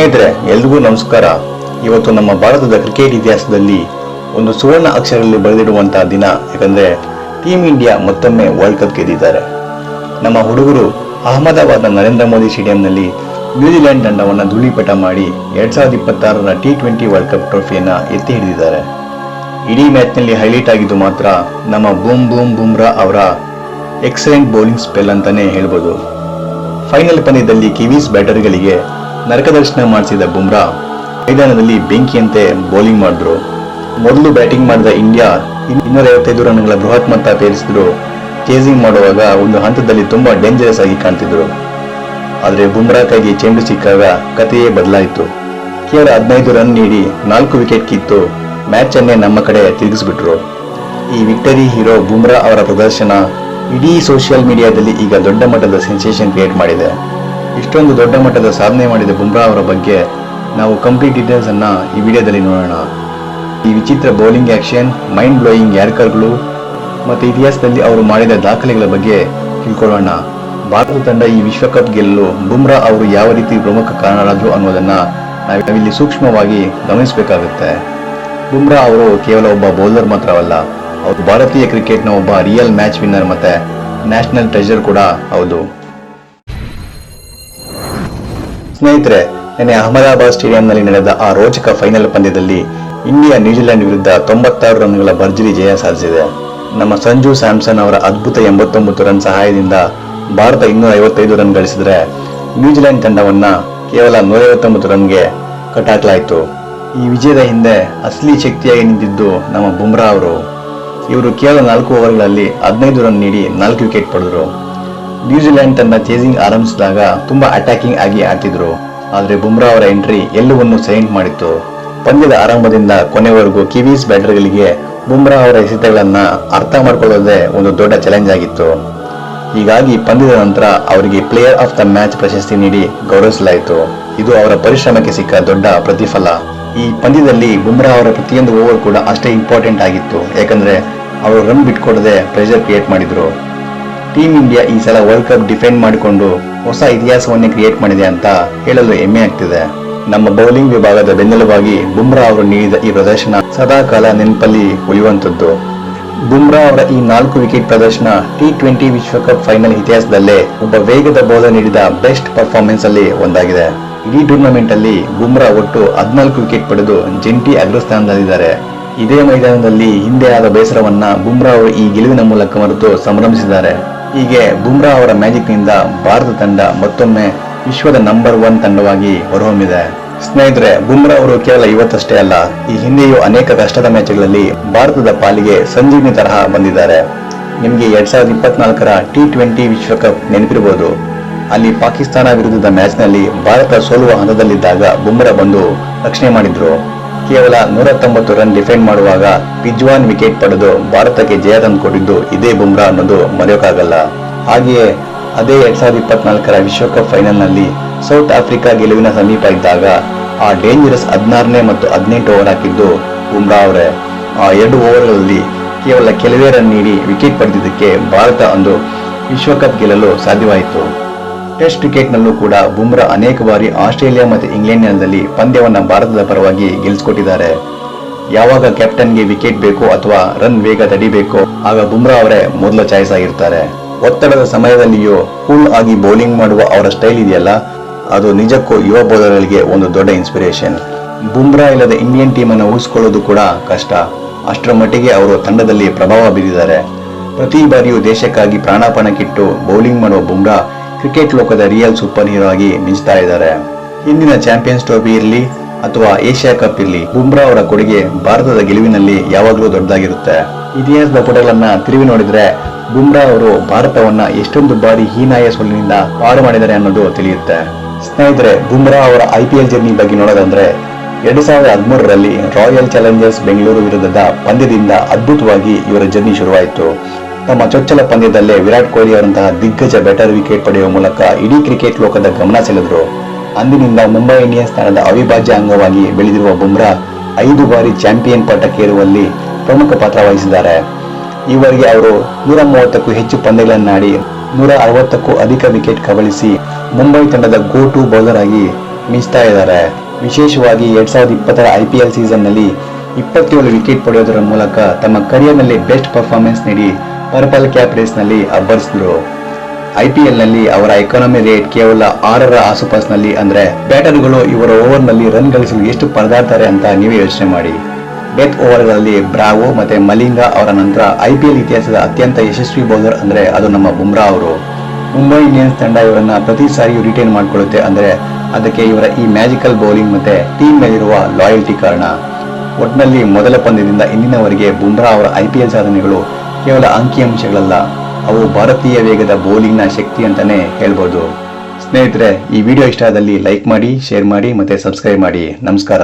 ಸ್ನೇಹಿತರೆ, ಎಲ್ರಿಗೂ ನಮಸ್ಕಾರ. ಇವತ್ತು ನಮ್ಮ ಭಾರತದ ಕ್ರಿಕೆಟ್ ಇತಿಹಾಸದಲ್ಲಿ ಒಂದು ಸುವರ್ಣ ಅಕ್ಷರದಲ್ಲಿ ಬರೆದಿಡುವಂತಹ ದಿನ. ಯಾಕಂದ್ರೆ ಟೀಮ್ ಇಂಡಿಯಾ ಮತ್ತೊಮ್ಮೆ ವರ್ಲ್ಡ್ ಕಪ್ ಗೆದ್ದಿದ್ದಾರೆ. ನಮ್ಮ ಹುಡುಗರು ಅಹಮದಾಬಾದ್ನ ನರೇಂದ್ರ ಮೋದಿ ಸ್ಟೇಡಿಯಂನಲ್ಲಿ ನ್ಯೂಜಿಲೆಂಡ್ ತಂಡವನ್ನು ಧೂಳಿಪಟ ಮಾಡಿ 2026ರ T20 ವರ್ಲ್ಡ್ ಕಪ್ ಟ್ರೋಫಿಯನ್ನ ಎತ್ತಿ ಹಿಡಿದಿದ್ದಾರೆ. ಇಡೀ ಮ್ಯಾಚ್ನಲ್ಲಿ ಹೈಲೈಟ್ ಆಗಿದ್ದು ಮಾತ್ರ ನಮ್ಮ ಬೂಮ್ರಾ ಅವರ ಎಕ್ಸಲೆಂಟ್ ಬೌಲಿಂಗ್ ಸ್ಪೆಲ್ ಅಂತಾನೆ ಹೇಳ್ಬೋದು. ಫೈನಲ್ ಪಂದ್ಯದಲ್ಲಿ ಕಿವೀಸ್ ಬ್ಯಾಟರ್ಗಳಿಗೆ ನರಕದರ್ಶನ ಮಾಡಿಸಿದ ಬುಮ್ರಾ ಮೈದಾನದಲ್ಲಿ ಬೆಂಕಿಯಂತೆ ಬೌಲಿಂಗ್ ಮಾಡಿದ್ರು. ಮೊದಲು ಬ್ಯಾಟಿಂಗ್ ಮಾಡಿದ ಇಂಡಿಯಾ 255 ರನ್ಗಳ ಬೃಹತ್ ಮೊತ್ತ ಪೇರಿಸಿದ್ರು. ಚೇಸಿಂಗ್ ಮಾಡುವಾಗ ಒಂದು ಹಂತದಲ್ಲಿ ತುಂಬಾ ಡೇಂಜರಸ್ ಆಗಿ ಕಾಣ್ತಿದ್ರು. ಆದರೆ ಬುಮ್ರಾ ಕೈಗೆ ಚೆಂಡು ಸಿಕ್ಕಾಗ ಕಥೆಯೇ ಬದಲಾಯಿತು. ಕೇವಲ 15 ರನ್ ನೀಡಿ 4 ವಿಕೆಟ್ ಕಿತ್ತು ಮ್ಯಾಚ್ ಅನ್ನೇ ನಮ್ಮ ಕಡೆ ತಿರುಗಿಸ್ಬಿಟ್ರು. ಈ ವಿಕ್ಟರಿ ಹೀರೋ ಬುಮ್ರಾ ಅವರ ಪ್ರದರ್ಶನ ಇಡೀ ಸೋಷಿಯಲ್ ಮೀಡಿಯಾದಲ್ಲಿ ಈಗ ದೊಡ್ಡ ಮಟ್ಟದ ಸೆನ್ಸೇಷನ್ ಕ್ರಿಯೇಟ್ ಮಾಡಿದೆ. ಇಷ್ಟೊಂದು ದೊಡ್ಡ ಮಟ್ಟದ ಸಾಧನೆ ಮಾಡಿದ ಬುಮ್ರಾ ಅವರ ಬಗ್ಗೆ ನಾವು ಕಂಪ್ಲೀಟ್ ಡೀಟೇಲ್ಸ್ ಅನ್ನ ಈ ವಿಡಿಯೋದಲ್ಲಿ ನೋಡೋಣ. ಈ ವಿಚಿತ್ರ ಬೌಲಿಂಗ್ ಆಕ್ಷನ್, ಮೈಂಡ್ ಬ್ಲೋಯಿಂಗ್ ಯಾರ್ಕರ್ಗಳು ಮತ್ತು ಇತಿಹಾಸದಲ್ಲಿ ಅವರು ಮಾಡಿದ ದಾಖಲೆಗಳ ಬಗ್ಗೆ ತಿಳ್ಕೊಳ್ಳೋಣ. ಭಾರತ ತಂಡ ಈ ವಿಶ್ವಕಪ್ ಗೆಲ್ಲಲು ಬುಮ್ರಾ ಅವರು ಯಾವ ರೀತಿ ಪ್ರಮುಖ ಕಾರಣರಾದರು ಅನ್ನೋದನ್ನ ನಾವಿಲ್ಲಿ ಸೂಕ್ಷ್ಮವಾಗಿ ಗಮನಿಸಬೇಕಾಗುತ್ತೆ. ಬುಮ್ರಾ ಅವರು ಕೇವಲ ಒಬ್ಬ ಬೌಲರ್ ಮಾತ್ರವಲ್ಲ, ಅವರು ಭಾರತೀಯ ಕ್ರಿಕೆಟ್ನ ಒಬ್ಬ ರಿಯಲ್ ಮ್ಯಾಚ್ ವಿನ್ನರ್ ಮತ್ತೆ ನ್ಯಾಷನಲ್ ಟ್ರೆಜರ್ ಕೂಡ ಹೌದು. ಸ್ನೇಹಿತರೆ, ನಿನ್ನೆ ಅಹಮದಾಬಾದ್ ಸ್ಟೇಡಿಯಂನಲ್ಲಿ ನಡೆದ ಆ ರೋಚಕ ಫೈನಲ್ ಪಂದ್ಯದಲ್ಲಿ ಇಂಡಿಯಾ ನ್ಯೂಜಿಲೆಂಡ್ ವಿರುದ್ಧ 96 ರನ್ಗಳ ಭರ್ಜರಿ ಜಯ ಸಾಧಿಸಿದೆ. ನಮ್ಮ ಸಂಜು ಸ್ಯಾಮ್ಸನ್ ಅವರ ಅದ್ಭುತ 89 ರನ್ ಸಹಾಯದಿಂದ ಭಾರತ 255 ರನ್ ಗಳಿಸಿದರೆ ನ್ಯೂಜಿಲೆಂಡ್ ತಂಡವನ್ನ ಕೇವಲ 159 ರನ್ಗೆ ಕಟ್ಟಾಕಲಾಯಿತು. ಈ ವಿಜಯದ ಹಿಂದೆ ಅಸಲಿ ಶಕ್ತಿಯಾಗಿ ನಿಂತಿದ್ದು ನಮ್ಮ ಬುಮ್ರಾ ಅವರು. ಇವರು ಕೇವಲ 4 ಓವರ್ಗಳಲ್ಲಿ 15 ರನ್ ನೀಡಿ 4 ವಿಕೆಟ್ ಪಡೆದರು. ನ್ಯೂಜಿಲೆಂಡ್ ತಂಡ ಚೇಸಿಂಗ್ ಆರಂಭಿಸಿದಾಗ ತುಂಬಾ ಅಟ್ಯಾಕಿಂಗ್ ಆಗಿ ಆಡ್ತಿದ್ರು. ಆದರೆ ಬುಮ್ರಾ ಅವರ ಎಂಟ್ರಿ ಎಲ್ಲವನ್ನೂ ಸೈಲೆಂಟ್ ಮಾಡಿತ್ತು. ಪಂದ್ಯದ ಆರಂಭದಿಂದ ಕೊನೆವರೆಗೂ ಕಿವೀಸ್ ಬ್ಯಾಟರ್ಗಳಿಗೆ ಬುಮ್ರಾ ಅವರ ಎಸೆತಗಳನ್ನ ಅರ್ಥ ಮಾಡಿಕೊಳ್ಳೋದೇ ಒಂದು ದೊಡ್ಡ ಚಾಲೆಂಜ್ ಆಗಿತ್ತು. ಹೀಗಾಗಿ ಪಂದ್ಯದ ನಂತರ ಅವರಿಗೆ ಪ್ಲೇಯರ್ ಆಫ್ ದ ಮ್ಯಾಚ್ ಪ್ರಶಸ್ತಿ ನೀಡಿ ಗೌರವಿಸಲಾಯಿತು. ಇದು ಅವರ ಪರಿಶ್ರಮಕ್ಕೆ ಸಿಕ್ಕ ದೊಡ್ಡ ಪ್ರತಿಫಲ. ಈ ಪಂದ್ಯದಲ್ಲಿ ಬುಮ್ರಾ ಅವರ ಪ್ರತಿಯೊಂದು ಓವರ್ ಕೂಡ ಅಷ್ಟೇ ಇಂಪಾರ್ಟೆಂಟ್ ಆಗಿತ್ತು. ಯಾಕಂದ್ರೆ ಅವರು ರನ್ ಬಿಟ್ಕೊಡದೆ ಪ್ರೆಷರ್ ಕ್ರಿಯೇಟ್ ಮಾಡಿದ್ರು. ಟೀಮ್ ಇಂಡಿಯಾ ಈ ಸಲ ವರ್ಲ್ಡ್ ಕಪ್ ಡಿಫೆಂಡ್ ಮಾಡಿಕೊಂಡು ಹೊಸ ಇತಿಹಾಸವನ್ನೇ ಕ್ರಿಯೇಟ್ ಮಾಡಿದೆ ಅಂತ ಹೇಳಲು ಹೆಮ್ಮೆ ಆಗ್ತಿದೆ. ನಮ್ಮ ಬೌಲಿಂಗ್ ವಿಭಾಗದ ಬೆನ್ನೆಲುಬಾಗಿ ಬುಮ್ರಾ ಅವರು ನೀಡಿದ ಈ ಪ್ರದರ್ಶನ ಸದಾ ಕಾಲ ನೆನಪಲ್ಲಿ ಉಳಿಯುವಂತದ್ದು. ಬುಮ್ರಾ ಅವರ ಈ 4 ವಿಕೆಟ್ ಪ್ರದರ್ಶನ T20 ವಿಶ್ವಕಪ್ ಫೈನಲ್ ಇತಿಹಾಸದಲ್ಲೇ ಒಬ್ಬ ವೇಗದ ಬೌಲರ್ ನೀಡಿದ ಬೆಸ್ಟ್ ಪರ್ಫಾರ್ಮೆನ್ಸ್ ಅಲ್ಲಿ ಒಂದಾಗಿದೆ. ಇಡೀ ಟೂರ್ನಮೆಂಟ್ ಅಲ್ಲಿ ಬುಮ್ರಾ ಒಟ್ಟು 14 ವಿಕೆಟ್ ಪಡೆದು ಜಂಟಿ ಅಗ್ರಸ್ಥಾನದಲ್ಲಿದ್ದಾರೆ. ಇದೇ ಮೈದಾನದಲ್ಲಿ ಹಿಂದೆ ಆದ ಬೇಸರವನ್ನ ಬುಮ್ರಾ ಅವರು ಈ ಗೆಲುವಿನ ಮೂಲಕ ಮರೆತು ಸಂಭ್ರಮಿಸಿದ್ದಾರೆ. ಹೀಗೆ ಬುಮ್ರಾ ಅವರ ಮ್ಯಾಜಿಕ್ ನಿಂದ ಭಾರತ ತಂಡ ಮತ್ತೊಮ್ಮೆ ವಿಶ್ವದ ನಂಬರ್ 1 ತಂಡವಾಗಿ ಹೊರಹೊಮ್ಮಿದೆ. ಸ್ನೇಹಿತರೆ, ಬುಮ್ರಾ ಅವರು ಕೇವಲ ಇವತ್ತಷ್ಟೇ ಅಲ್ಲ, ಈ ಹಿಂದೆಯೂ ಅನೇಕ ಕಷ್ಟದ ಮ್ಯಾಚ್ಗಳಲ್ಲಿ ಭಾರತದ ಪಾಲಿಗೆ ಸಂಜೀವಿನಿ ತರಹ ಬಂದಿದ್ದಾರೆ. ನಿಮಗೆ 2024ರ T20 ವಿಶ್ವಕಪ್ ನೆನಪಿರಬಹುದು. ಅಲ್ಲಿ ಪಾಕಿಸ್ತಾನ ವಿರುದ್ಧದ ಮ್ಯಾಚ್ನಲ್ಲಿ ಭಾರತ ಸೋಲುವ ಹಂತದಲ್ಲಿದ್ದಾಗ ಬುಮ್ರಾ ಬಂದು ರಕ್ಷಣೆ ಮಾಡಿದ್ರು. ಕೇವಲ 190 ರನ್ ಡಿಫೆಂಡ್ ಮಾಡುವಾಗ ಪಿಜ್ವಾನ್ ವಿಕೆಟ್ ಪಡೆದು ಭಾರತಕ್ಕೆ ಜಯ ತಂದುಕೊಟ್ಟಿದ್ದು ಇದೇ ಬುಮ್ರಾ ಅನ್ನೋದು ಮರೆಯೋಕ್ಕಾಗಲ್ಲ. ಹಾಗೆಯೇ ಅದೇ 2024ರ ವಿಶ್ವಕಪ್ ಫೈನಲ್ ನಲ್ಲಿ ಸೌತ್ ಆಫ್ರಿಕಾ ಗೆಲುವಿನ ಸಮೀಪ ಇದ್ದಾಗ ಆ ಡೇಂಜರಸ್ 16ನೇ ಮತ್ತು 18 ಓವರ್ ಹಾಕಿದ್ದು ಬುಮ್ರಾ ಅವರೇ. ಆ 2 ಓವರ್ಗಳಲ್ಲಿ ಕೇವಲ ಕೆಲವೇ ರನ್ ನೀಡಿ ವಿಕೆಟ್ ಪಡೆದಿದ್ದಕ್ಕೆ ಭಾರತ ಅಂದು ವಿಶ್ವಕಪ್ ಗೆಲ್ಲಲು ಸಾಧ್ಯವಾಯಿತು. ಟೆಸ್ಟ್ ಕ್ರಿಕೆಟ್ನಲ್ಲೂ ಕೂಡ ಬುಮ್ರಾ ಅನೇಕ ಬಾರಿ ಆಸ್ಟ್ರೇಲಿಯಾ ಮತ್ತು ಇಂಗ್ಲೆಂಡ್ ನೆಲದಲ್ಲಿ ಪಂದ್ಯವನ್ನ ಭಾರತದ ಪರವಾಗಿ ಗೆಲ್ಲಿಸಿಕೊಟ್ಟಿದ್ದಾರೆ. ಯಾವಾಗ ಕ್ಯಾಪ್ಟನ್ಗೆ ವಿಕೆಟ್ ಬೇಕೋ ಅಥವಾ ರನ್ ವೇಗ ತಡಿಬೇಕೋ ಆಗ ಬುಮ್ರಾ ಅವರೇ ಮೊದಲ ಚಾಯ್ಸ್ ಆಗಿರ್ತಾರೆ. ಒತ್ತಡದ ಸಮಯದಲ್ಲಿಯೂ ಕೂಲ್ ಆಗಿ ಬೌಲಿಂಗ್ ಮಾಡುವ ಅವರ ಸ್ಟೈಲ್ ಇದೆಯಲ್ಲ, ಅದು ನಿಜಕ್ಕೂ ಯುವ ಬೌಲರ್ಗಳಿಗೆ ಒಂದು ದೊಡ್ಡ ಇನ್ಸ್ಪಿರೇಷನ್. ಬುಮ್ರಾ ಇಲ್ಲದ ಇಂಡಿಯನ್ ಟೀಮ್ ಅನ್ನು ಉಳಿಸಿಕೊಳ್ಳೋದು ಕೂಡ ಕಷ್ಟ. ಅಷ್ಟರ ಮಟ್ಟಿಗೆ ಅವರು ತಂಡದಲ್ಲಿ ಪ್ರಭಾವ ಬೀರಿದ್ದಾರೆ. ಪ್ರತಿ ಬಾರಿಯೂ ದೇಶಕ್ಕಾಗಿ ಪ್ರಾಣಪಣಕ್ಕಿಟ್ಟು ಬೌಲಿಂಗ್ ಮಾಡುವ ಬುಮ್ರಾ ಕ್ರಿಕೆಟ್ ಲೋಕದ ರಿಯಲ್ ಸೂಪರ್ ಹೀರೋ ಆಗಿ ಮಿಂಚ್ತಾ ಇದ್ದಾರೆ. ಹಿಂದಿನ ಚಾಂಪಿಯನ್ಸ್ ಟ್ರೋಫಿ ಇರಲಿ ಅಥವಾ ಏಷ್ಯಾ ಕಪ್ ಇರಲಿ, ಬುಮ್ರಾ ಅವರ ಕೊಡುಗೆ ಭಾರತದ ಗೆಲುವಿನಲ್ಲಿ ಯಾವಾಗಲೂ ದೊಡ್ಡದಾಗಿರುತ್ತೆ. ಇತಿಹಾಸದ ಪುಟಗಳನ್ನ ತಿರುವಿ ನೋಡಿದ್ರೆ ಬುಮ್ರಾ ಅವರು ಭಾರತವನ್ನ ಎಷ್ಟೊಂದು ಬಾರಿ ಹೀನಾಯ ಸೋಲಿನಿಂದ ಪಾರು ಮಾಡಿದ್ದಾರೆ ಅನ್ನೋದು ತಿಳಿಯುತ್ತೆ. ಸ್ನೇಹಿತರೆ, ಬುಮ್ರಾ ಅವರ IPL ಜರ್ನಿ ಬಗ್ಗೆ ನೋಡೋದಂದ್ರೆ 2013ರಲ್ಲಿ ರಾಯಲ್ ಚಾಲೆಂಜರ್ಸ್ ಬೆಂಗಳೂರು ವಿರುದ್ಧದ ಪಂದ್ಯದಿಂದ ಅದ್ಭುತವಾಗಿ ಇವರ ಜರ್ನಿ ಶುರುವಾಯಿತು. ತಮ್ಮ ಚೊಚ್ಚಲ ಪಂದ್ಯದಲ್ಲೇ ವಿರಾಟ್ ಕೊಹ್ಲಿ ಅವರಂತಹ ದಿಗ್ಗಜ ಬ್ಯಾಟರ್ ವಿಕೆಟ್ ಪಡೆಯುವ ಮೂಲಕ ಇಡೀ ಕ್ರಿಕೆಟ್ ಲೋಕದ ಗಮನ ಸೆಳೆದ್ರು. ಅಂದಿನಿಂದ ಮುಂಬೈ ಇಂಡಿಯನ್ಸ್ ತಂಡದ ಅವಿಭಾಜ್ಯ ಅಂಗವಾಗಿ ಬೆಳೆದಿರುವ ಬುಮ್ರಾ 5 ಬಾರಿ ಚಾಂಪಿಯನ್ ಪಟ್ಟಕ್ಕೇರುವಲ್ಲಿ ಪ್ರಮುಖ ಪಾತ್ರ ವಹಿಸಿದ್ದಾರೆ. ಈವರೆಗೆ ಅವರು 130ಕ್ಕೂ ಹೆಚ್ಚು ಪಂದ್ಯಗಳನ್ನಾಡಿ 160ಕ್ಕೂ ಅಧಿಕ ವಿಕೆಟ್ ಕಬಳಿಸಿ ಮುಂಬೈ ತಂಡದ ಗೋ ಟು ಬೌಲರ್ ಆಗಿ ಮಿಂಚ್ತಾ ಇದ್ದಾರೆ. ವಿಶೇಷವಾಗಿ 2020 IPL ಸೀಸನ್ನಲ್ಲಿ 27 ವಿಕೆಟ್ ಪಡೆಯೋದರ ಮೂಲಕ ತಮ್ಮ ಕರಿಯರ್ನಲ್ಲಿ ಬೆಸ್ಟ್ ಪರ್ಫಾರ್ಮೆನ್ಸ್ ನೀಡಿ ಪರ್ಪಲ್ ಕ್ಯಾಪ್ ರೇಸ್ನಲ್ಲಿ ಅಬ್ಬರಿಸಿದ್ರು. IPLನಲ್ಲಿ ಅವರ ಎಕಾನಮಿ ರೇಟ್ ಕೇವಲ 6ರ ಆಸುಪಾಸಿನಲ್ಲಿ. ಅಂದ್ರೆ ಬ್ಯಾಟರ್ಗಳು ಇವರ ಓವರ್ನಲ್ಲಿ ರನ್ ಗಳಿಸಲು ಎಷ್ಟು ಪರದಾಡ್ತಾರೆ ಅಂತ ನೀವೇ ಯೋಚನೆ ಮಾಡಿ. ಡೆತ್ ಓವರ್ಗಳಲ್ಲಿ ಬ್ರಾವೋ ಮತ್ತೆ ಮಲಿಂಗ ಅವರ ನಂತರ IPL ಇತಿಹಾಸದ ಅತ್ಯಂತ ಯಶಸ್ವಿ ಬೌಲರ್ ಅಂದ್ರೆ ಅದು ನಮ್ಮ ಬುಮ್ರಾ ಅವರು. ಮುಂಬೈ ಇಂಡಿಯನ್ಸ್ ತಂಡ ಇವರನ್ನ ಪ್ರತಿ ಸಾರಿಯೂ ರಿಟೈನ್ ಮಾಡಿಕೊಳ್ಳುತ್ತೆ. ಅಂದ್ರೆ ಅದಕ್ಕೆ ಇವರ ಈ ಮ್ಯಾಜಿಕಲ್ ಬೌಲಿಂಗ್ ಮತ್ತೆ ಟೀಮ್ ಮೇಲಿರುವ ಲಾಯಲ್ಟಿ ಕಾರಣ. ಒಟ್ನಲ್ಲಿ ಮೊದಲ ಪಂದ್ಯದಿಂದ ಇಂದಿನವರೆಗೆ ಬುಮ್ರಾ ಅವರ IPL ಸಾಧನೆಗಳು ಕೇವಲ ಅಂಕಿಅಂಶಗಳಲ್ಲ, ಅವು ಭಾರತೀಯ ವೇಗದ ಬೌಲಿಂಗ್ನ ಶಕ್ತಿ ಅಂತಾನೆ ಹೇಳ್ಬೋದು. ಸ್ನೇಹಿತರೆ, ಈ ವಿಡಿಯೋ ಇಷ್ಟ ಆದಲ್ಲಿ ಲೈಕ್ ಮಾಡಿ, ಶೇರ್ ಮಾಡಿ ಮತ್ತೆ ಸಬ್ಸ್ಕ್ರೈಬ್ ಮಾಡಿ. ನಮಸ್ಕಾರ.